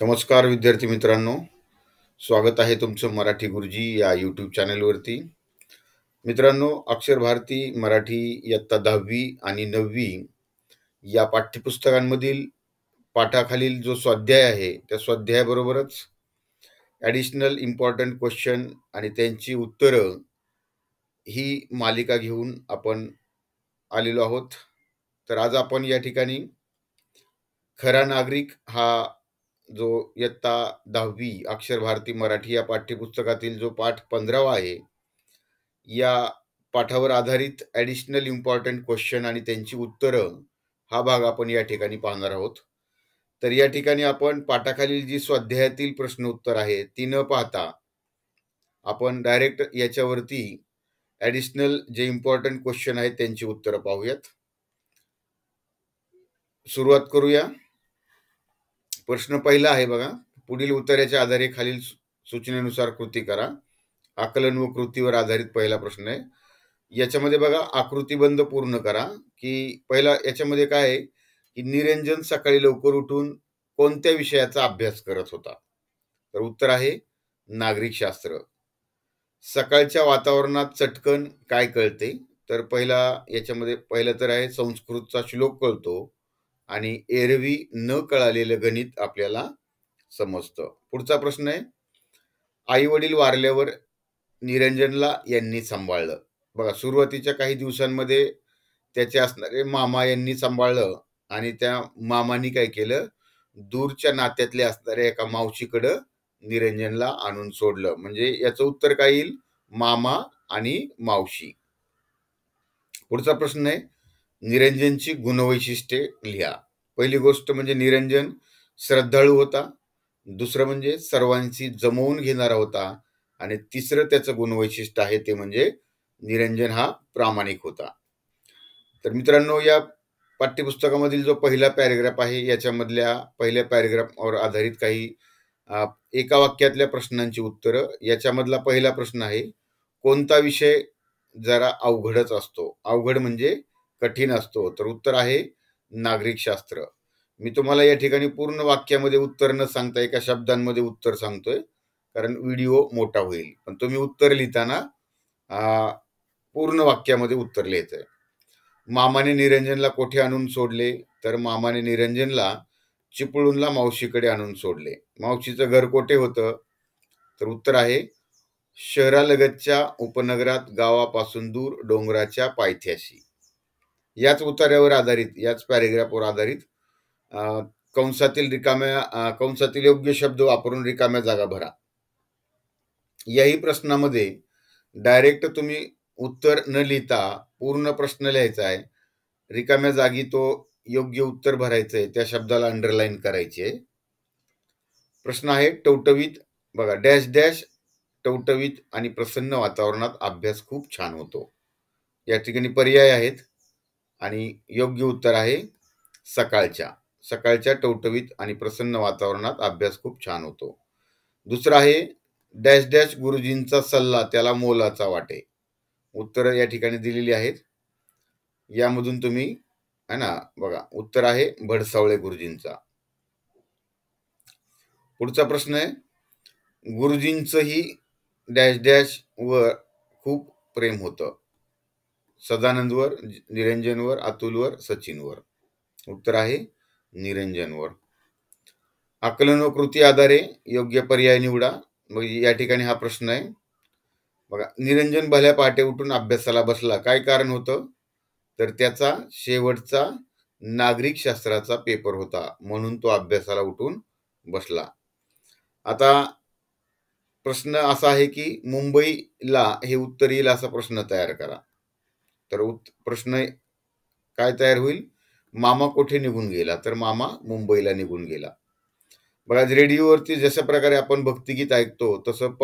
नमस्कार विद्यार्थी मित्रांनो, स्वागत आहे तुमचं मराठी गुरुजी या यूट्यूब चॅनलवरती. मित्रांनो, अक्षर भारती मराठी इयत्ता 10वी आणि 9वी या पाठ्यपुस्तकांमधील पाठाखालील जो स्वाध्याय आहे, त्या स्वाध्यायाबरोबरच ॲडिशनल इम्पॉर्टंट क्वेश्चन आणि त्यांची उत्तरं ही मालिका घेऊन आपण आलेलो आहोत. तर आज आपण या ठिकाणी खरा नागरिक हा जो इयत्ता 10वी अक्षर भारती मराठी या पाठ्यपुस्तकातील जो पाठ 15वा आहे, या पाठावर आधारित ॲडिशनल इम्पॉर्टंट क्वेश्चन आणि त्यांची उत्तरं हा भाग आपण या ठिकाणी पाहणार आहोत. तर या ठिकाणी आपण पाठाखालील जी स्वाध्यायातील प्रश्न उत्तर आहे ती न पाहता आपण डायरेक्ट याच्यावरती ॲडिशनल जे इम्पॉर्टंट क्वेश्चन आहेत त्यांची उत्तरं पाहूयात. सुरुवात करूया. प्रश्न पहिला आहे बघा. पुढील उत्तराच्या आधारे खालील सूचनेनुसार कृती करा. आकलन व कृतीवर आधारित पहिला प्रश्न आहे. याच्यामध्ये बघा आकृतीबंध पूर्ण करा, की पहिला याच्यामध्ये काय आहे की निरंजन सकाळी लवकर उठून कोणत्या विषयाचा अभ्यास करत होता? तर उत्तर आहे नागरिकशास्त्र. सकाळच्या वातावरणात चटकन काय कळते? तर याच्यामध्ये पहिलं तर आहे संस्कृतचा श्लोक कळतो आणि एरवी न कळालेलं गणित आपल्याला समजतं. पुढचा प्रश्न आहे, आई वडील वारल्यावर निरंजनला यांनी सांभाळलं. बघा सुरुवातीच्या काही दिवसांमध्ये त्याचे असणारे मामा यांनी सांभाळलं आणि त्या मामानी काय केलं, दूरच्या नात्यातल्या असणाऱ्या एका मावशीकडं निरंजनला आणून सोडलं. म्हणजे याचं उत्तर काय येईल, मामा आणि मावशी. पुढचा प्रश्न आहे, निरंजनची गुणवैशिष्ट्ये लिहा. पहिली गोष्ट म्हणजे निरंजन श्रद्धाळू होता, दुसरं म्हणजे सर्वांची जमवून घेणारा होता आणि तिसरं त्याचं गुणवैशिष्ट्य आहे ते म्हणजे निरंजन हा प्रामाणिक होता. तर मित्रांनो, या पाठ्यपुस्तकामधील जो पहिला पॅरेग्राफ आहे याच्यामधल्या पहिल्या पॅरेग्राफवर आधारित काही एका वाक्यातल्या प्रश्नांची उत्तरं. याच्यामधला पहिला प्रश्न आहे, कोणता विषय जरा अवघडच असतो? अवघड म्हणजे कठीण असतो. तर उत्तर आहे नागरिकशास्त्र. मी तुम्हाला या ठिकाणी पूर्ण वाक्यामध्ये उत्तर न सांगता एका शब्दांमध्ये उत्तर सांगतोय, कारण व्हिडिओ मोठा होईल. पण तुम्ही उत्तर लिहिताना पूर्ण वाक्यामध्ये उत्तर लिहायचंय. मामाने निरंजनला कोठे आणून सोडले? तर मामाने निरंजनला चिपळूणला मावशीकडे आणून सोडले. मावशीचं घर कोठे होतं? तर उत्तर आहे शहरालगतच्या उपनगरात, गावापासून दूर, डोंगराच्या पायथ्याशी. याच उत्तरावर आधारित, याच पॅरेग्राफवर आधारित कंसातील योग्य शब्द वापरून रिकाम्या जागा भरा. याही प्रश्नामध्ये डायरेक्ट तुम्ही उत्तर न लिहिता पूर्ण प्रश्न लिहायचा आहे. रिकाम्या जागी तो योग्य उत्तर भरायचं आहे, त्या शब्दाला अंडरलाईन करायची आहे. प्रश्न आहे टवटवीत, बघा डॅश डॅश टवटवीत आणि प्रसन्न वातावरणात अभ्यास खूप छान होतो. या ठिकाणी पर्याय आहेत आणि योग्य उत्तर आहे सकाळच्या टवटवीत आणि प्रसन्न वातावरणात अभ्यास खूप छान होतो. दुसरं आहे डॅश डॅश गुरुजींचा सल्ला त्याला मोलाचा वाटे. उत्तर या ठिकाणी दिलेली आहेत. यामधून तुम्ही है ना, बघा उत्तर आहे भडसावळे गुरुजींचा. पुढचा प्रश्न आहे, गुरुजींचंही डॅश डॅश वर खूप प्रेम होतं. सदानंदवर, निरंजनवर, अतुलवर, सचिनवर. उत्तर आहे निरंजनवर. आकलन व कृती आधारे योग्य पर्याय निवडा. मग या ठिकाणी हा प्रश्न आहे. बघा निरंजन भल्या पहाटे उठून अभ्यासाला बसला. काय कारण होतं? तर त्याचा शेवटचा नागरिकशास्त्राचा पेपर होता, म्हणून तो अभ्यासाला उठून बसला. आता प्रश्न असा आहे की मुंबईला हे उत्तर येईल असा प्रश्न तयार करा. तर प्रश्न काय तयार होईल, मामा कुठे निघून गेला? तर मामा मुंबईला निघून गेला. बघा रेडिओवरती जशा प्रकारे आपण भक्तिगीत ऐकतो तसं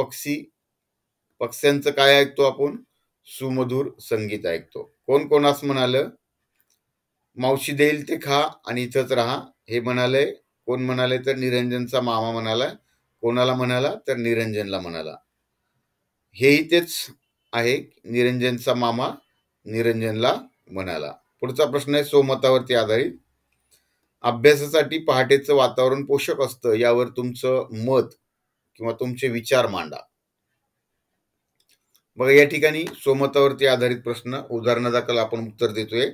पक्ष्यांचं काय ऐकतो आपण? सुमधुर संगीत ऐकतो. कोण कोणास म्हणालं, मावशी देईल ते खा आणि इथंच राहा, हे म्हणाले. कोण म्हणाले? तर निरंजनचा मामा म्हणाला. कोणाला म्हणाला? तर निरंजनला म्हणाला. हेही तेच आहे, निरंजनचा मामा निरंजनला म्हणाला. पुढचा प्रश्न आहे स्वमतावरती आधारित. अभ्यासासाठी पहाटेचं वातावरण पोषक असतं यावर तुमचं मत किंवा तुमचे विचार मांडा. बघा या ठिकाणी स्वमतावरती आधारित प्रश्न उदाहरणादाखल आपण उत्तर देतोय.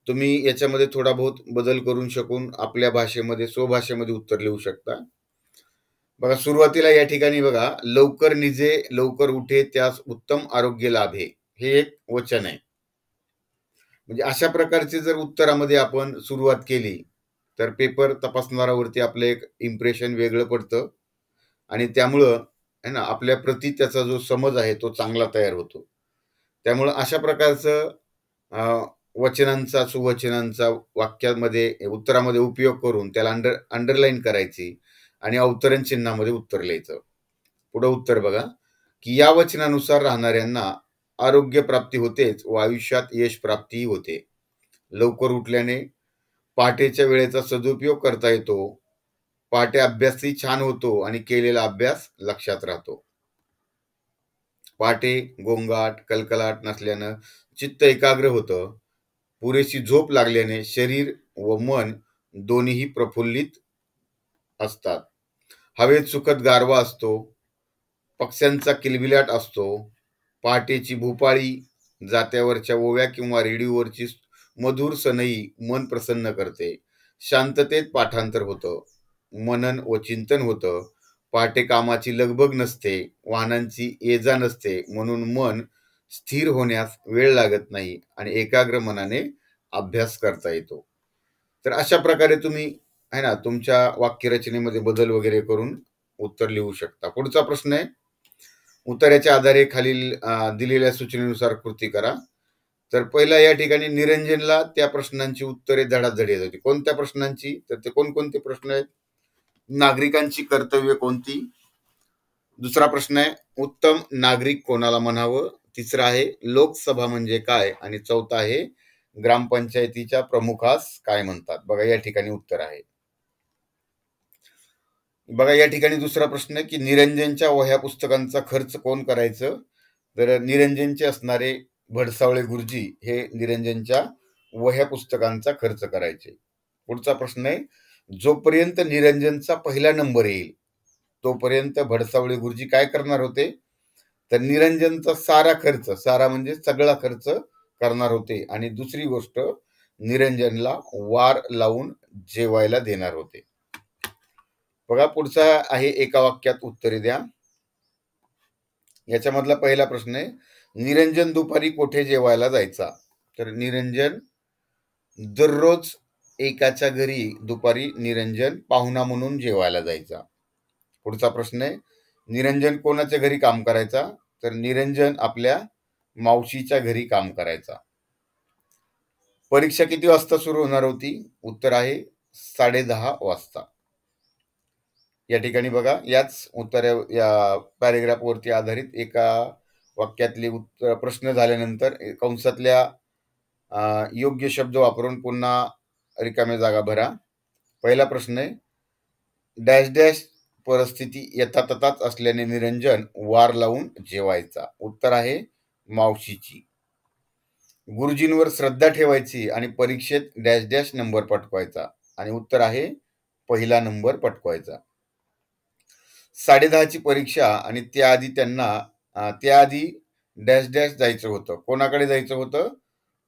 तुम्ही याच्यामध्ये थोडा बहुत बदल करून शकून आपल्या भाषेमध्ये स्वभाषेमध्ये उत्तर लिहू शकता. बघा सुरुवातीला या ठिकाणी बघा, लवकर निजे लवकर उठे त्यास उत्तम आरोग्य लाभे, हे एक वचन आहे. म्हणजे अशा प्रकारचे जर उत्तरामध्ये आपण सुरुवात केली तर पेपर तपासणाऱ्यावरती आपलं एक इम्प्रेशन वेगळं पडतं आणि त्यामुळं आहे ना आपल्या प्रती त्याचा जो समज आहे तो चांगला तयार होतो. त्यामुळं अशा प्रकारचं वचनांचा सुवचनांचा वाक्यामध्ये उत्तरामध्ये उपयोग करून त्याला अंडरलाईन करायची आणि अवतरण चिन्हामध्ये उत्तर लिहायचं. पुढं उत्तर बघा की या वचनानुसार राहणाऱ्यांना आरोग्य प्राप्ती होतेच व आयुष्यात यश प्राप्तीही होते. लवकर उठल्याने पहाटेच्या वेळेचा सदुपयोग करता येतो. पहाटे अभ्यासही छान होतो आणि केलेला अभ्यास लक्षात राहतो. पहाटे गोंगाट कलकलाट नसल्यानं चित्त एकाग्र होतं. पुरेशी झोप लागल्याने शरीर व मन दोन्हीही प्रफुल्लित असतात. हवेत सुखद गारवा असतो. पक्ष्यांचा किलबिलाट असतो. पहाटेची भूपाळी, जात्यावरच्या ओव्या किंवा रेडिओवरची मधुर सनई मन प्रसन्न करते. शांततेत पाठांतर होतं. मनन व चिंतन होतं. पहाटे कामाची लगबग नसते. वाहनांची ये-जा नसते. म्हणून मन स्थिर होण्यास वेळ लागत नाही आणि एकाग्र मनाने अभ्यास करता येतो. तर अशा प्रकारे तुम्ही आहे ना तुमच्या वाक्यरचनेमध्ये बदल वगैरे करून उत्तर लिहू शकता. पुढचा प्रश्न आहे, उत्तराच्या आधारे खालील दिलेल्या सूचनेनुसार कृती करा. तर पहिला या ठिकाणी निरंजनला त्या प्रश्नांची उत्तरे धडाधड येत होती. कोणत्या प्रश्नांची? तर ते कोणकोणते प्रश्न आहेत? नागरिकांची कर्तव्य कोणती? दुसरा प्रश्न आहे, उत्तम नागरिक कोणाला म्हणावं? तिसरा आहे, लोकसभा म्हणजे काय? आणि चौथा आहे, ग्रामपंचायतीच्या प्रमुखास काय म्हणतात? बघा या ठिकाणी उत्तर आहे. बघा या ठिकाणी दुसरा प्रश्न आहे की निरंजनच्या वह्या पुस्तकांचा खर्च कोण करायचं? तर निरंजनचे असणारे भडसावळे गुरुजी हे निरंजनच्या वह्या पुस्तकांचा खर्च करायचे. पुढचा प्रश्न आहे, जोपर्यंत निरंजनचा पहिला नंबर येईल तोपर्यंत भडसावळे गुरुजी काय करणार होते? तर निरंजनचा सारा खर्च, सारा म्हणजे सगळा खर्च करणार होते आणि दुसरी गोष्ट निरंजनला वार लावून जेवायला देणार होते. बघा पुढचा आहे, एका वाक्यात उत्तरे द्या. याच्यामधला पहिला प्रश्न आहे, निरंजन दुपारी कोठे जेवायला जायचा? तर निरंजन दररोज एकाच्या घरी दुपारी निरंजन पाहुणा म्हणून जेवायला जायचा. पुढचा प्रश्न आहे, निरंजन कोणाच्या घरी काम करायचा? तर निरंजन आपल्या मावशीच्या घरी काम करायचा. परीक्षा किती वाजता सुरू होणार होती? उत्तर आहे 10:30 वाजता. या ठिकाणी बघा याच उत्तर या पॅरेग्राफ वरती आधारित एका वाक्यातले उत्तर प्रश्न झाल्यानंतर कंसातल्या योग्य शब्द वापरून पुन्हा रिकाम्या जागा भरा. पहिला प्रश्न आहे, डॅश डॅश परिस्थिती यथातथाच असल्याने निरंजन वार लावून जेवायचा. उत्तर आहे मावशीची. गुरुजींवर श्रद्धा ठेवायची आणि परीक्षेत डॅश डॅश नंबर पटकवायचा. आणि उत्तर आहे पहिला नंबर पटकवायचा. 10:30ची परीक्षा आणि त्याआधी डॅश डॅश जायचं होतं. कोणाकडे जायचं होतं?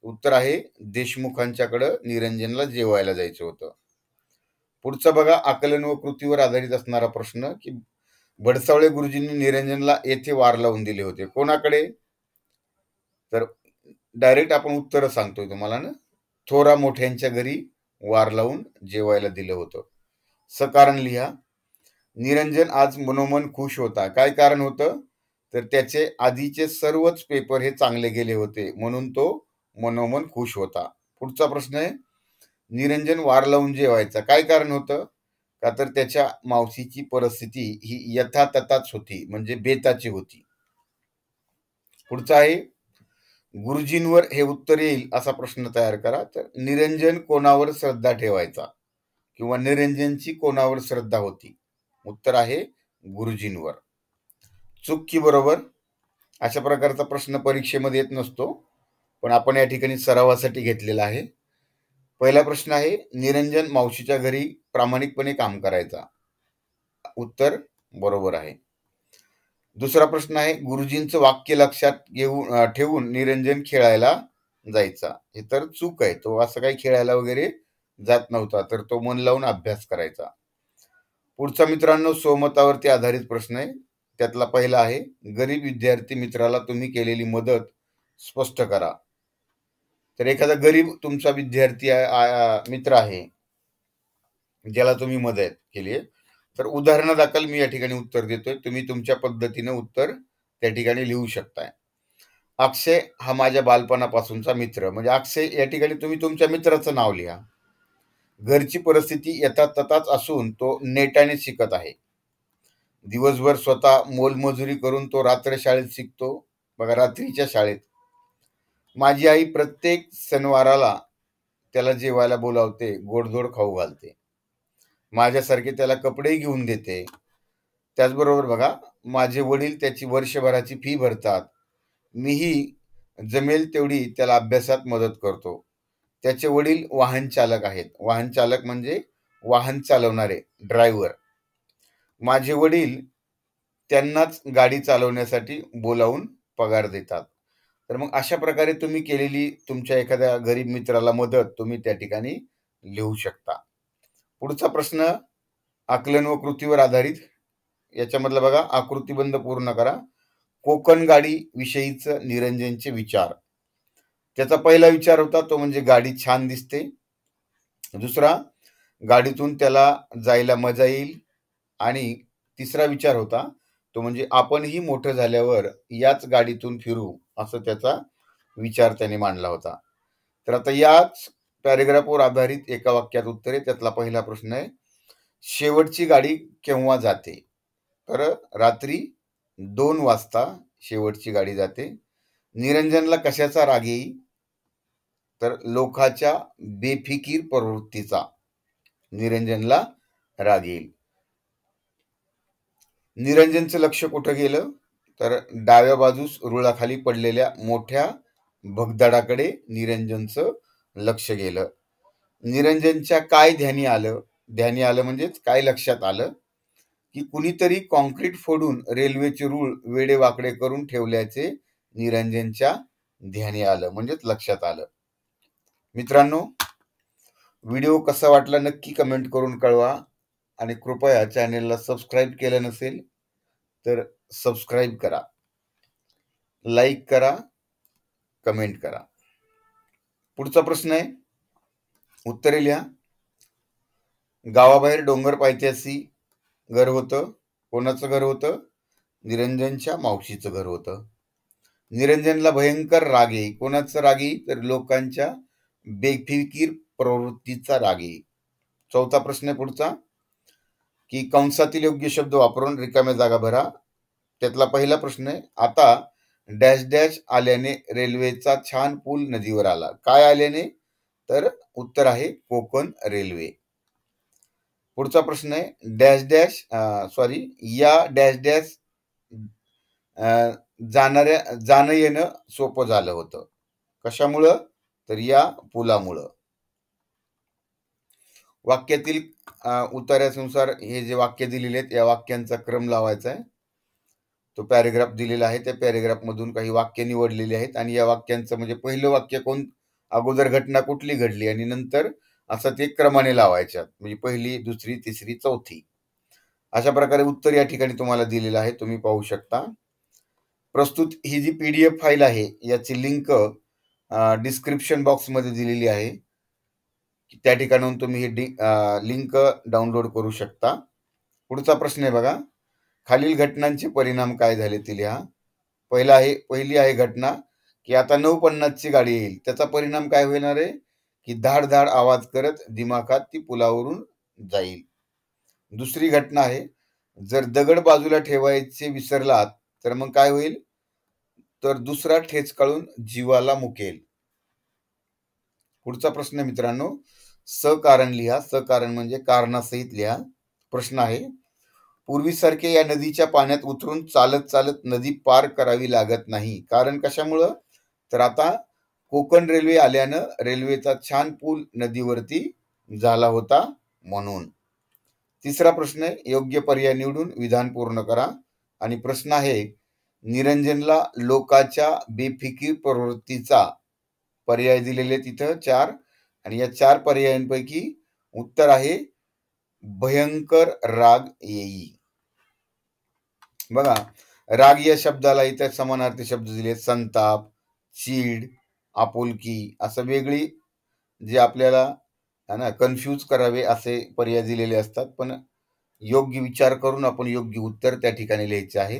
उत्तर आहे देशमुखांच्याकडे निरंजनला जेवायला जायचं होतं. पुढचा बघा, आकलन व कृतीवर आधारित असणारा प्रश्न की भडसावळे गुरुजींनी निरंजनला येथे वार लावून दिले होते. कोणाकडे? तर डायरेक्ट आपण उत्तर सांगतोय तुम्हाला ना, थोरा मोठ्यांच्या घरी वार लावून जेवायला दिलं होतं. सकारण लिहा. निरंजन आज मनोमन खुश होता. काय कारण होतं? तर त्याचे आधीचे सर्वच पेपर हे चांगले गेले होते म्हणून तो मनोमन खुश होता. पुढचा प्रश्न आहे, निरंजन वार लावून जेवायचा. काय कारण होतं? का तर त्याच्या मावशीची परिस्थिती ही यथातथाच होती, म्हणजे बेताची होती. पुढचा आहे, गुरुजींवर हे उत्तर येईल असा प्रश्न तयार करा. तर निरंजन कोणावर श्रद्धा ठेवायचा किंवा निरंजनची कोणावर श्रद्धा होती? उत्तर आहे गुरुजींवर. चूक की बरोबर? अशा प्रकारचा प्रश्न परीक्षेमध्ये येत नसतो, पण आपण या ठिकाणी सरावासाठी घेतलेला आहे. पहिला प्रश्न आहे, निरंजन मावशीच्या घरी प्रामाणिकपणे काम करायचा. उत्तर बरोबर आहे. दुसरा प्रश्न आहे, गुरुजींचं वाक्य लक्षात ठेवून निरंजन खेळायला जायचा. हे तर चूक आहे. तो असं काही खेळायला वगैरे जात नव्हता, तर तो मन लावून अभ्यास करायचा. पुढचा मित्रांनो स्वमतावरती आधारित प्रश्न आहे. त्यातला पहिला आहे, गरीब विद्यार्थी मित्राला तुम्ही केलेली मदत स्पष्ट करा. तर एखादा गरीब तुमचा विद्यार्थी मित्र आहे, ज्याला तुम्ही मदत केली आहे, तर उदाहरणादाखल मी या ठिकाणी उत्तर देतोय. तुम्ही तुमच्या पद्धतीने उत्तर त्या ठिकाणी लिहू शकताय. अक्षय हा माझ्या बालपणापासूनचा मित्र. म्हणजे अक्षय या ठिकाणी तुम्ही तुमच्या मित्राचं नाव लिहा. घरची परिस्थिती यथातथाच असून तो नेटाने शिकत आहे. दिवसभर स्वतः मोलमजुरी करून तो रात्र शाळेत शिकतो. बघा, रात्रीच्या शाळेत. माझी आई प्रत्येक सणवाराला त्याला जेवायला बोलावते, गोडधोड खाऊ घालते. माझ्यासारखे त्याला कपडेही घेऊन देते. त्याचबरोबर बघा, माझे वडील त्याची वर्षभराची फी भरतात. मीही जमेल तेवढी त्याला अभ्यासात मदत करतो. त्याचे वडील वाहन चालक आहेत. वाहन चालक म्हणजे वाहन चालवणारे, ड्रायव्हर. माझे वडील त्यांनाच गाडी चालवण्यासाठी बोलावून पगार देतात. तर मग अशा प्रकारे तुम्ही केलेली तुमच्या एखाद्या गरीब मित्राला मदत तुम्ही त्या ठिकाणी लिहू शकता. पुढचा प्रश्न आकलन व कृतीवर आधारित. याच्यामधलं बघा, आकृतीबंध पूर्ण करा. कोकण गाडी विषयीचं निरंजनचे विचार. त्याचा पहिला विचार होता तो म्हणजे गाडी छान दिसते. दुसरा, गाडीतून त्याला जायला मजा येईल. आणि तिसरा विचार होता तो म्हणजे आपणही मोठं झाल्यावर याच गाडीतून फिरू, असं त्याचा विचार त्याने मांडला होता. तर आता याच पॅरेग्राफवर आधारित एका वाक्यात उत्तरे. त्यातला पहिला प्रश्न आहे, शेवटची गाडी केव्हा जाते? तर रात्री 2 वाजता शेवटची गाडी जाते. निरंजनला कशाचा राग येईल? तर लोकाच्या बेफिकीर प्रवृत्तीचा निरंजनला राग येईल. निरंजनचं लक्ष कुठं गेलं? तर डाव्या बाजूस रुळाखाली पडलेल्या मोठ्या भगदाडाकडे निरंजनचं लक्ष गेलं. निरंजनच्या काय ध्यानी आलं? ध्यानी आलं म्हणजेच काय लक्षात आलं? की कुणीतरी कॉन्क्रीट फोडून रेल्वेचे रूळ वेडेवाकडे करून ठेवल्याचे निरंजनच्या ध्यानी आलं, म्हणजेच लक्षात आलं. मित्रांनो, व्हिडिओ कसा वाटला नक्की कमेंट करून कळवा. आणि कृपया चॅनेलला सबस्क्राईब केलं नसेल तर सबस्क्राईब करा, लाईक करा, कमेंट करा. पुढचा प्रश्न आहे, उत्तरे लिहा. गावाबाहेर डोंगर पायथ्याशी घर होतं. कोणाचं घर होतं? निरंजनच्या मावशीचं घर होतं. निरंजनला भयंकर राग येई. कोणाचा राग येई? तर लोकांच्या बेफिकीर प्रवृत्तीचा राग येई. चौथा प्रश्न आहे पुढचा, की कंसातील योग्य शब्द वापरून रिकाम्या जागा भरा. त्यातला पहिला प्रश्न आहे, आता डॅश डॅश आल्याने रेल्वेचा छान पूल नदीवर आला. काय आल्याने? तर उत्तर आहे कोकण रेल्वे. पुढचा प्रश्न आहे, डॅश डॅश या डॅश डॅश जाणं येणं सोपं झालं होतं. कशामुळं? तर या पुलामुळं. वाक्यातील उतार्यानुसार हे जे वाक्य दिलेले आहेत या वाक्यांचा क्रम लावायचा आहे. तो पॅरेग्राफ दिलेला आहे. त्या पॅरेग्राफ मधून काही वाक्य निवडलेली आहेत आणि या वाक्यांचं म्हणजे पहिलं वाक्य कोण, अगोदर घटना कुठली घडली आणि नंतर असं ते क्रमाने लावायच्यात. म्हणजे पहिली, दुसरी, तिसरी, चौथी, अशा प्रकारे उत्तर या ठिकाणी तुम्हाला दिलेलं आहे. तुम्ही पाहू शकता. प्रस्तुत ही जी PDF फाईल आहे याची लिंक डिस्क्रिप्शन बॉक्समध्ये दिलेली आहे. त्या ठिकाणाहून तुम्ही ही लिंक डाउनलोड करू शकता. पुढचा प्रश्न आहे बघा, खालील घटनांचे परिणाम काय झाले ते लिहा. पहिली आहे घटना की आता 9:50 ची गाडी येईल. त्याचा परिणाम काय होणार आहे? की धाड धाड आवाज करत दिमाखात ती पुलावरून जाईल. दुसरी घटना आहे, जर दगड बाजूला ठेवायचे विसरलात तर मग काय होईल? तर दुसरा ठेचकाळून जीवाला मुकेल. पुढचा प्रश्न मित्रांनो, सकारण लिहा. सकारण म्हणजे कारणासहित लिहा. प्रश्न आहे, पूर्वीसारखे या नदीच्या पाण्यात उतरून चालत चालत नदी पार करावी लागत नाही. कारण कशामुळं? तर आता कोकण रेल्वे आल्यानं रेल्वेचा छान पूल नदीवरती झाला होता म्हणून. तिसरा प्रश्न आहे, योग्य पर्याय निवडून विधान पूर्ण करा. आणि प्रश्न आहे, निरंजनला लोकाच्या बेफिकीर प्रवृत्तीचा पर्याय दिलेले तिथं 4 आणि या 4 पर्यायांपैकी उत्तर आहे भयंकर राग येई. बघा, राग या शब्दाला इतर समानार्थी शब्द दिले, संताप, चीड, आपुलकी, असं वेगळी जे आपल्याला है ना कन्फ्यूज करावे असे पर्याय दिलेले असतात. पण योग्य विचार करून आपण योग्य उत्तर त्या ठिकाणी लिहायचे आहे.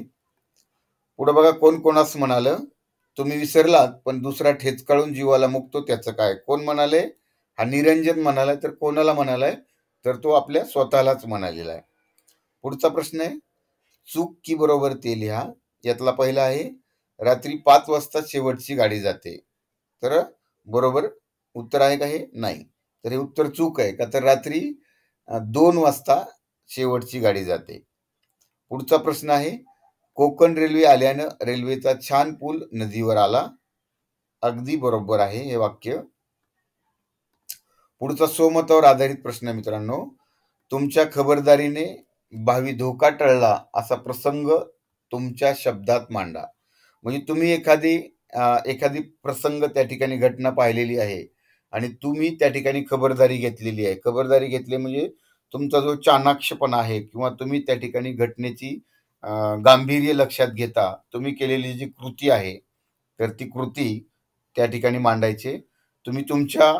पुढे बघा, कोण कोणास म्हणालं, तुम्ही विसरलात पण दुसरा ठेचकाळून जीवाला मुकतो त्याचं काय. कोण म्हणाले? हा निरंजन म्हणालाय. तर कोणाला म्हणालाय? तर तो आपल्या स्वतःलाच म्हणालेला आहे. पुढचा प्रश्न आहे, चूक की बरोबर ते लिहा. यातला पहिला आहे, रात्री 5 वाजता शेवटची गाडी जाते. तर बरोबर उत्तर आहे का हे? नाही. तर हे उत्तर चूक आहे का? तर रात्री 2 वाजता शेवटची गाडी जाते. पुढचा प्रश्न आहे, कोकण रेल्वे आल्यानं रेल्वेचा छान पूल नदीवर आला. अगदी बरोबर आहे हे वाक्य. पुढचा स्वमतावर आधारित प्रश्न आहे मित्रांनो. तुमच्या खबरदारीने भावी धोका टळला असा प्रसंग तुमच्या शब्दात मांडा. म्हणजे तुम्ही एखादी प्रसंग त्या ठिकाणी घटना पाहिलेली आहे आणि तुम्ही त्या ठिकाणी खबरदारी घेतलेली आहे. खबरदारी घेतली म्हणजे तुमचा जो चाणाक्षपणा आहे किंवा तुम्ही त्या ठिकाणी घटनेची गांभीर्य लक्षात घेता तुम्ही केलेली जी कृती आहे, तर ती कृती त्या ठिकाणी मांडायचे. तुम्ही तुमच्या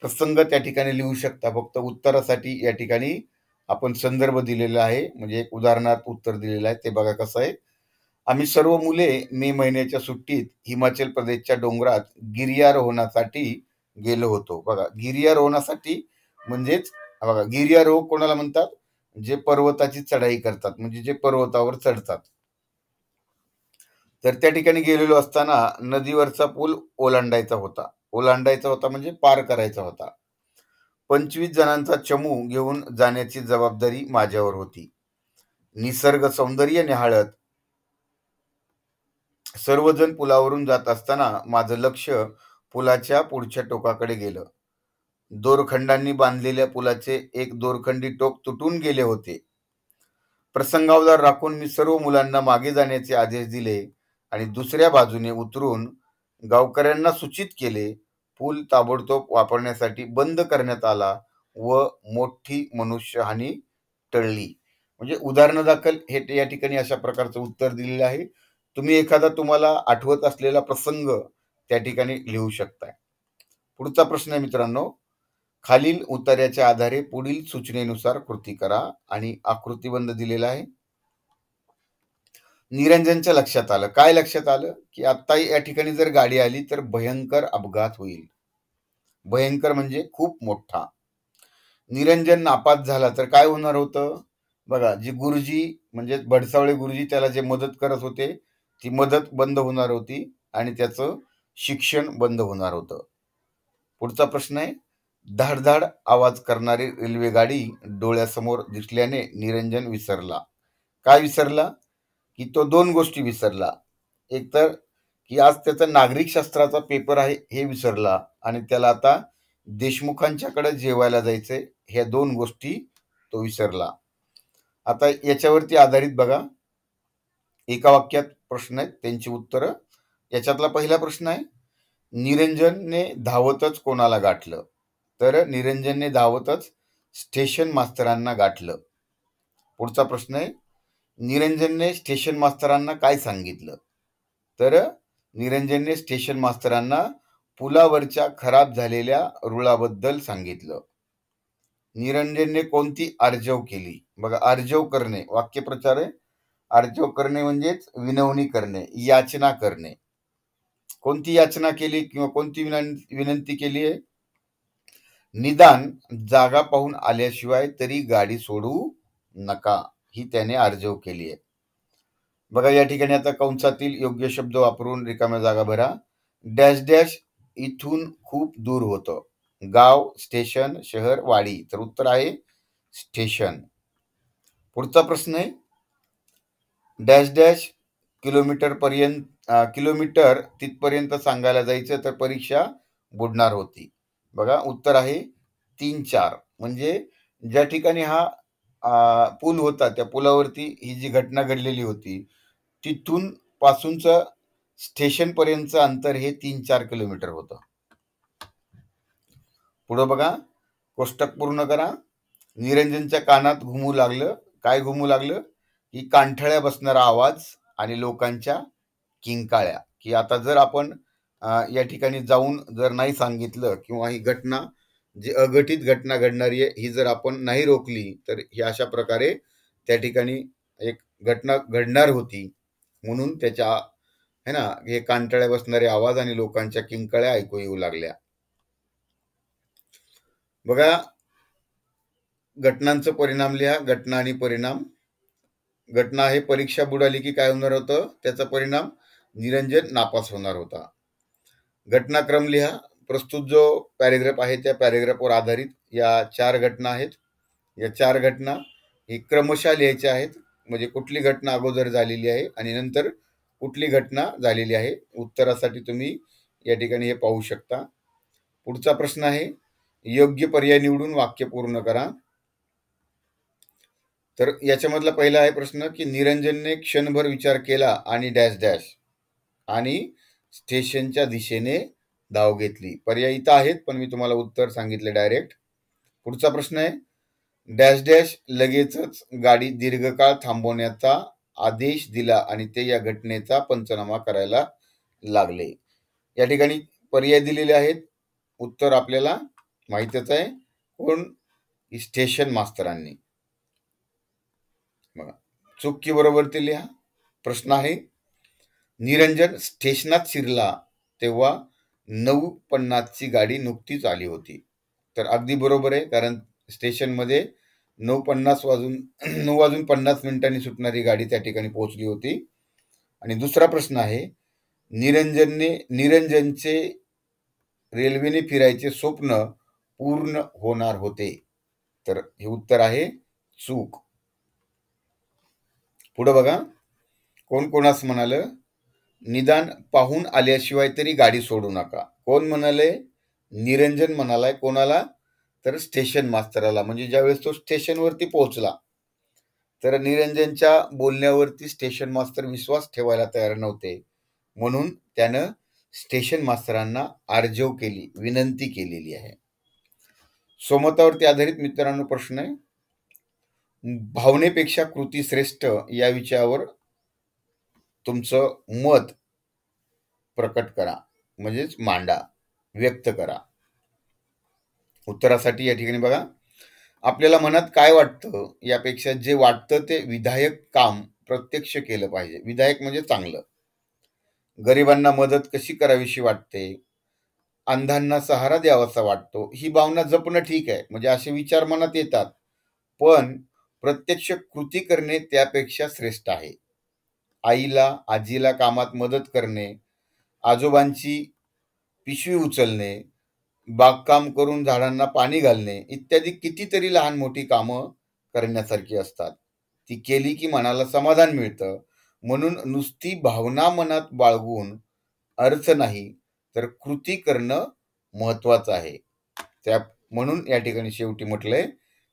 प्रसंग त्या ठिकाणी लिहू शकता. फक्त उत्तरासाठी या ठिकाणी आपण संदर्भ दिलेला आहे, म्हणजे एक उदाहरणार्थ उत्तर दिलेलं आहे. ते बघा कसं आहे. आम्ही सर्व मुले मे महिन्याच्या सुट्टीत हिमाचल प्रदेशच्या डोंगरात गिर्यारोहणासाठी गेलो होतो. बघा, गिर्यारोहणासाठी म्हणजेच बघा, गिर्यारोहक कोणाला म्हणतात? जे पर्वताची चढाई करतात, म्हणजे जे पर्वतावर चढतात. तर त्या ठिकाणी गेलेलो असताना नदीवरचा पूल ओलांडायचा होता म्हणजे पार करायचा होता. 25 जणांचा चमू घेऊन जाण्याची जबाबदारी माझ्यावर होती. निसर्ग सौंदर्य निहाळत सर्वजण पुलावरून जात असताना माझं लक्ष पुलाच्या पुढच्या टोकाकडे गेलं. दोरखंडांनी बांधलेल्या पुलाचे एक दोरखंडी टोक तुटून गेले होते. प्रसंगावधान राखून मी सर्व मुलांना मागे जाण्याचे आदेश दिले आणि दुसऱ्या बाजूने उतरून गावकऱ्यांना सूचित केले. पूल ताबडतोब वापरण्यासाठी बंद करण्यात आला व मोठी मनुष्यहानी टळली. म्हणजे उदाहरणादाखल हे या ठिकाणी अशा प्रकारचं उत्तर दिलेलं आहे. तुम्ही एखादा तुम्हाला आठवत असलेला प्रसंग त्या ठिकाणी लिहू शकताय. पुढचा प्रश्न आहे मित्रांनो, खालील उत्तराच्या आधारे पुढील सूचनेनुसार कृती करा. आणि आकृतीबंध दिलेला आहे. निरंजनच्या लक्षात आलं. काय लक्षात आलं? की आता या ठिकाणी जर गाडी आली तर भयंकर अपघात होईल. भयंकर म्हणजे खूप मोठा. निरंजन नापास झाला तर काय होणार होतं? बघा, जी गुरुजी म्हणजे भडसावळे गुरुजी त्याला जे मदत करत होते, ती मदत बंद होणार होती आणि त्याचं शिक्षण बंद होणार होतं. पुढचा प्रश्न आहे, धाडधाड आवाज करणारी रेल्वे गाडी डोळ्यासमोर दिसल्याने निरंजन विसरला. काय विसरला? की तो 2 गोष्टी विसरला. एक तर की आज त्याचा नागरिक शास्त्राचा पेपर आहे हे विसरला आणि त्याला आता देशमुखांच्याकडे जेवायला जायचंय, ह्या 2 गोष्टी तो विसरला. आता याच्यावरती आधारित बघा, एका वाक्यात प्रश्न आहेत, त्यांची उत्तरं. याच्यातला पहिला प्रश्न आहे, निरंजनने धावतच कोणाला गाठलं? तर निरंजनने धावतच स्टेशन मास्तरांना गाठलं. पुढचा प्रश्न आहे, निरंजनने स्टेशन मास्तरांना काय सांगितलं? तर निरंजनने स्टेशन मास्तरांना पुलावरच्या खराब झालेल्या रुळाबद्दल सांगितलं. निरंजनने कोणती आर्जव केली? बघा, आर्जव करणे वाक्यप्रचार आहे. आर्जव करणे म्हणजेच विनवणी करणे, याचना करणे. कोणती याचना केली किंवा कोणती विनंती केली आहे? निदान जागा पाहून आल्याशिवाय तरी गाडी सोडू नका, ही त्याने आर्जव केली आहे. बघा, या ठिकाणी आता कंसातील योग्य शब्द वापरून रिकाम्या जागा भरा. डॅश डॅश इथून खूप दूर होतं. गाव, स्टेशन, शहर, वाडी. तर उत्तर आहे स्टेशन. पुढचा प्रश्न आहे, डॅश डॅश किलोमीटर पर्यंत किलोमीटर तिथपर्यंत सांगायला जायचं तर परीक्षा बुडणार होती. बघा उत्तर आहे 3-4. म्हणजे ज्या ठिकाणी हा पूल होता त्या पुलावरती ही जी घटना घडलेली होती तिथून पासूनचं स्टेशनपर्यंतचं अंतर हे 3-4 किलोमीटर होतं. पुढं बघा, कोष्टक पूर्ण करा. निरंजनच्या कानात घुमू लागलं. काय घुमू लागलं? की कानठळ्या बसणारा आवाज आणि लोकांच्या किंकाळ्या. की आता जर आपण या ठिकाणी जाऊन जर नाही सांगितलं किंवा ही घटना जी अघटित घटना घडणारी आहे ही जर आपण नाही रोखली तर ही अशा प्रकारे त्या ठिकाणी एक घटना घडणार होती. म्हणून त्याच्या है ना हे कानठळ्या बसणारे आवाज आणि लोकांच्या किंकाळ्या ऐकू येऊ लागल्या. बघा, घटनांचा परिणाम लिहा. घटना आणि परिणाम. घटना आहे परीक्षा बुडाली की काय होणार होतं? त्याचा परिणाम निरंजन नापास होणार होता. घटनाक्रम लिहा. प्रस्तुत जो पॅरेग्राफ आहे त्या पॅरेग्राफवर आधारित या 4 घटना आहेत. या 4 घटना ही क्रमशः लिहायच्या आहेत. म्हणजे कुठली घटना अगोदर झालेली आहे आणि नंतर कुठली घटना झालेली आहे. उत्तरासाठी तुम्ही या ठिकाणी हे पाहू शकता. पुढचा प्रश्न आहे योग्य पर्याय निवडून वाक्य पूर्ण करा. तर याच्यामधला पहिला आहे प्रश्न की निरंजनने क्षणभर विचार केला आणि डॅश डॅश आणि स्टेशनच्या दिशेने धाव घेतली. पर्याय इथं आहेत पण मी तुम्हाला उत्तर सांगितले डायरेक्ट. पुढचा प्रश्न आहे डॅश डॅश लगेचच गाडी दीर्घकाळ थांबवण्याचा आदेश दिला आणि ते या घटनेचा पंचनामा करायला लागले. या ठिकाणी पर्याय दिलेले आहेत. उत्तर आपल्याला माहितच आहे. कोण? स्टेशन मास्तरांनी. बघा, चूक की बरोबर ते लिहा. प्रश्न आहे निरंजन स्टेशनात शिरला तेव्हा 9:50 ची गाडी नुकतीच आली होती. तर अगदी बरोबर आहे, कारण स्टेशनमध्ये 9:50 सुटणारी गाडी त्या ठिकाणी पोहोचली होती. आणि दुसरा प्रश्न आहे निरंजनचे रेल्वेने फिरायचे स्वप्न पूर्ण होणार होते. तर हे उत्तर आहे चूक. पुढे बघा, कोण कोणास म्हणालं निदान पाहून आल्याशिवाय तरी गाडी सोडू नका. कोण म्हणाले? निरंजन म्हणालाय. कोणाला? तर स्टेशन मास्तराला. म्हणजे ज्यावेळेस तो स्टेशनवरती पोहोचला तर निरंजनच्या बोलण्यावरती स्टेशन मास्तर विश्वास ठेवायला तयार नव्हते. म्हणून त्यानं स्टेशन मास्तरांना आर्जव केली, विनंती केलेली आहे. स्वमतावरती आधारित मित्रांनो प्रश्न आहे भावनेपेक्षा कृती श्रेष्ठ या विषयावर तुमचं मत प्रकट करा. म्हणजेच मांडा, व्यक्त करा. उत्तरासाठी या ठिकाणी बघा, आपल्याला मनात काय वाटतं यापेक्षा जे वाटतं ते विधायक काम प्रत्यक्ष केलं पाहिजे. विधायक म्हणजे चांगलं. गरिबांना मदत कशी करावीशी वाटते, अंधांना सहारा द्यावासा वाटतो, ही भावना जपणं ठीक आहे. म्हणजे असे विचार मनात येतात, पण प्रत्यक्ष कृती करणे त्यापेक्षा श्रेष्ठ आहे. आईला आजीला कामात मदत करणे, आजोबांची पिशवी उचलणे, बागकाम करून झाडांना पाणी घालणे इत्यादी कितीतरी लहान मोठी कामं करण्यासारखी असतात. ती केली की मनाला समाधान मिळतं. म्हणून नुसती भावना मनात बाळगून अर्थ नाही, तर कृती करणं महत्वाचं आहे. म्हणून या ठिकाणी शेवटी म्हटलंय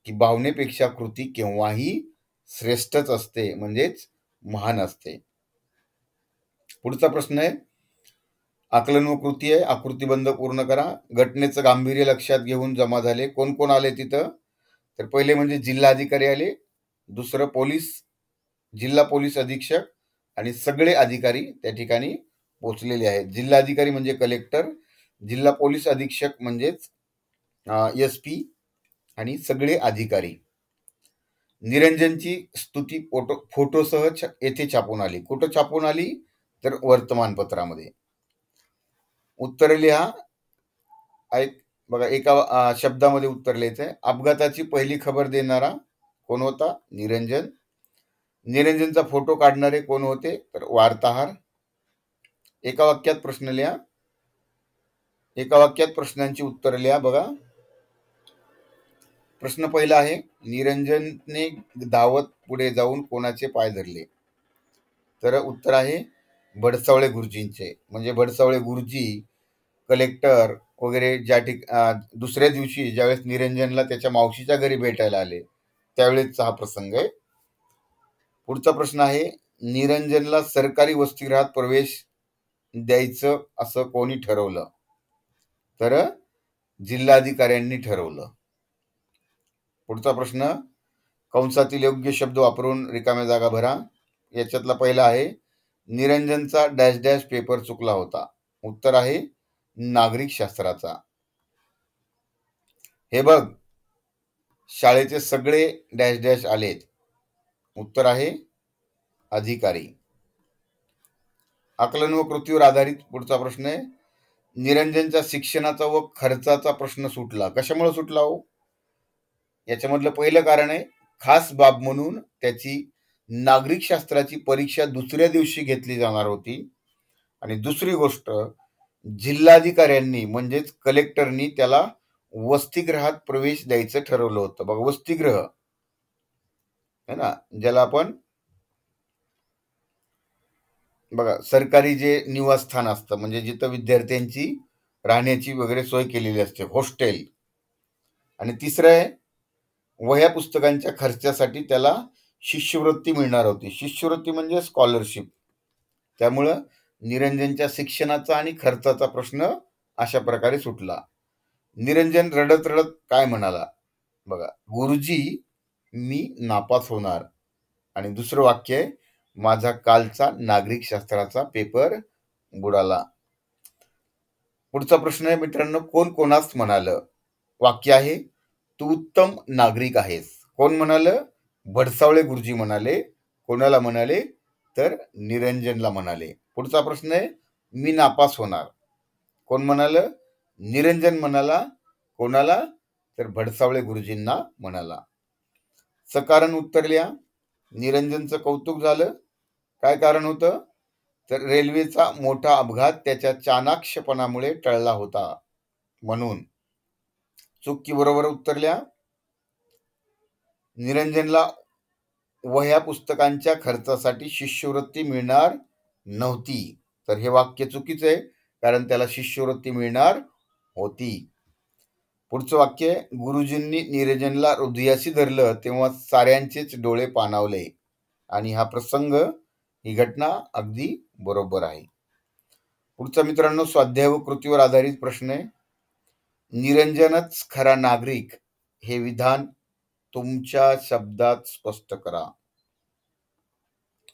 की भावनेपेक्षा कृती केव्हाही श्रेष्ठच असते, म्हणजेच महान असते. पुढचा प्रश्न आहे आकलन व कृती आहे. आकृतीबंध पूर्ण करा. घटनेचं गांभीर्य लक्षात घेऊन जमा झाले. कोण कोण आले तिथं? तर पहिले म्हणजे जिल्हाधिकारी आले, दुसरं जिल्हा पोलीस अधीक्षक आणि सगळे अधिकारी त्या ठिकाणी पोहोचलेले आहेत. जिल्हाधिकारी म्हणजे कलेक्टर, जिल्हा पोलीस अधीक्षक म्हणजेच SP आणि सगळे अधिकारी. निरंजनची स्तुती फोटोसह येथे छापून आली. कुठं छापून आली? तर वर्तमानपत्रामध्ये. उत्तर लिहा. बघा, एका शब्दामध्ये उत्तर लिहायचंय. अपघाताची पहिली खबर देणारा कोण होता? निरंजन. निरंजनचा फोटो काढणारे कोण होते? तर वार्ताहर. एका वाक्यात प्रश्न लिहा. एका वाक्यात प्रश्नांची उत्तर लिहा. बघा, प्रश्न पहिला आहे निरंजनने धावत पुढे जाऊन कोणाचे पाय धरले? तर उत्तर आहे भडसावळे गुरुजींचे. म्हणजे भडसावळे गुरुजी कलेक्टर वगैरे दुसऱ्या दिवशी ज्यावेळेस निरंजनला त्याच्या मावशीच्या घरी भेटायला आले त्यावेळेसचा हा प्रसंग आहे. पुढचा प्रश्न आहे, निरंजनला सरकारी वसतिगृहात प्रवेश द्यायचं असं कोणी ठरवलं? तर जिल्हाधिकाऱ्यांनी ठरवलं. पुढचा प्रश्न, कंसातील योग्य शब्द वापरून रिकाम्या जागा भरा. याच्यातला पहिला आहे, निरंजनचा डॅश डॅश पेपर चुकला होता. उत्तर आहे नागरिक शास्त्राचा. हे बघ, शाळेचे सगळे डॅश डॅश आलेत. उत्तर आहे अधिकारी. आकलन व कृतीवर आधारित पुढचा प्रश्न आहे, निरंजनच्या शिक्षणाचा व खर्चाचा प्रश्न सुटला. कशामुळे सुटला हो? याच्यामधलं पहिलं कारण आहे, खास बाब म्हणून त्याची नागरिक शास्त्राची परीक्षा दुसऱ्या दिवशी घेतली जाणार होती. आणि दुसरी गोष्ट, जिल्हाधिकाऱ्यांनी म्हणजेच कलेक्टरनी त्याला वसतिगृहात प्रवेश द्यायचं ठरवलं होतं. बघा, वसतिगृह है ना, ज्याला आपण बघा सरकारी जे निवासस्थान असतं, म्हणजे जिथं विद्यार्थ्यांची राहण्याची वगैरे सोय केलेली असते, हॉस्टेल. आणि तिसरं आहे, वह्या पुस्तकांच्या खर्चासाठी त्याला शिष्यवृत्ती मिळणार होती. शिष्यवृत्ती म्हणजे स्कॉलरशिप. त्यामुळं निरंजनच्या शिक्षणाचा आणि खर्चाचा प्रश्न अशा प्रकारे सुटला. निरंजन रडत रडत काय म्हणाला? बघा, गुरुजी मी नापास होणार. आणि दुसरं वाक्य आहे, माझा कालचा नागरिक शास्त्राचा पेपर बुडाला. पुढचा प्रश्न आहे मित्रांनो, कोण कोणास म्हणालं? वाक्य आहे, तू उत्तम नागरिक आहेस. कोण म्हणालं? भडसावळे गुरुजी म्हणाले. कोणाला म्हणाले? तर निरंजनला म्हणाले. पुढचा प्रश्न आहे, मी नापास होणार. कोण म्हणालं? निरंजन म्हणाला. कोणाला? तर भडसावळे गुरुजींना म्हणाला. सकारण उत्तर लिहा. निरंजनचं कौतुक झालं. काय कारण होतं? तर रेल्वेचा मोठा अपघात त्याच्या चाणाक्षपणामुळे टळला होता म्हणून. चूक की बरोबर उत्तर लिहा. निरंजनला वह्या पुस्तकांच्या खर्चासाठी शिष्यवृत्ती मिळणार नव्हती. तर हे वाक्य चुकीचं आहे, कारण त्याला शिष्यवृत्ती मिळणार होती. पुढचं वाक्य, गुरुजींनी निरंजनला हृदयाशी धरलं तेव्हा साऱ्यांचेच डोळे पाणावले. आणि हा प्रसंग, ही घटना अगदी बरोबर आहे. पुढचा मित्रांनो, स्वाध्याय व कृतीवर आधारित प्रश्न आहे. निरंजनच खरा नागरिक हे विधान तुमच्या शब्दात स्पष्ट करा.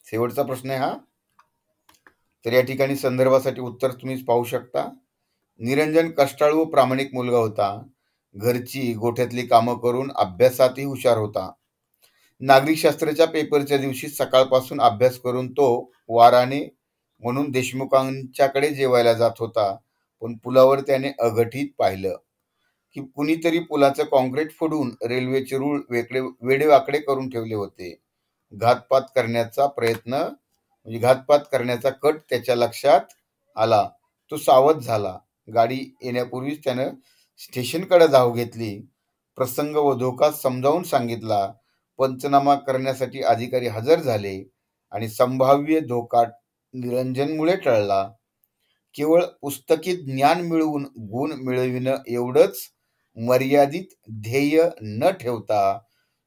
शेवटचा प्रश्न आहे हा. तर या ठिकाणी संदर्भासाठी उत्तर तुम्ही पाहू शकता. निरंजन कष्टाळू व प्रामाणिक मुलगा होता. घरची गोठ्यातली कामं करून अभ्यासातही हुशार होता. नागरिक शास्त्राच्या पेपरच्या दिवशी सकाळपासून अभ्यास करून तो वाराने म्हणून देशमुखांच्याकडे जेवायला जात होता. पण पुलावर त्याने अघटित पाहिलं की कुणीतरी पुलाचं कॉन्क्रीट फोडून रेल्वेचे रूळ वेडेवाकडे करून ठेवले होते. घातपात करण्याचा कट त्याच्या लक्षात आला. तो सावध झाला. गाडी येण्यापूर्वीच त्यानं स्टेशनकडे धाव घेतली. प्रसंग व धोका समजावून सांगितला. पंचनामा करण्यासाठी अधिकारी हजर झाले आणि संभाव्य धोका निरंजनमुळे टळला. केवळ पुस्तकी ज्ञान मिळवून गुण मिळविणं एवढंच मर्यादित ध्येय न ठेवता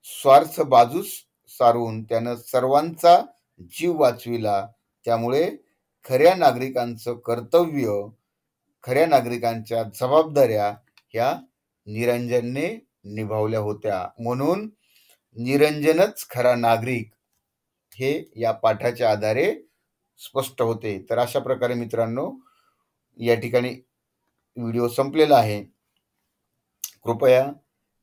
स्वार्थ बाजूस सारून त्यानं सर्वांचा जीव वाचविला. त्यामुळे खऱ्या नागरिकांचं कर्तव्य, खऱ्या नागरिकांच्या जबाबदाऱ्या ह्या निरंजनने निभावल्या होत्या. म्हणून निरंजनच खरा नागरिक हे या पाठाच्या आधारे स्पष्ट होते. तर अशा प्रकारे मित्रांनो, या ठिकाणी व्हिडिओ संपलेला आहे. कृपया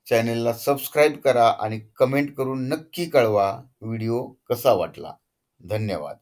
चॅनेलला सबस्क्राईब करा आणि कमेंट करून नक्की कळवा व्हिडिओ कसा वाटला. धन्यवाद.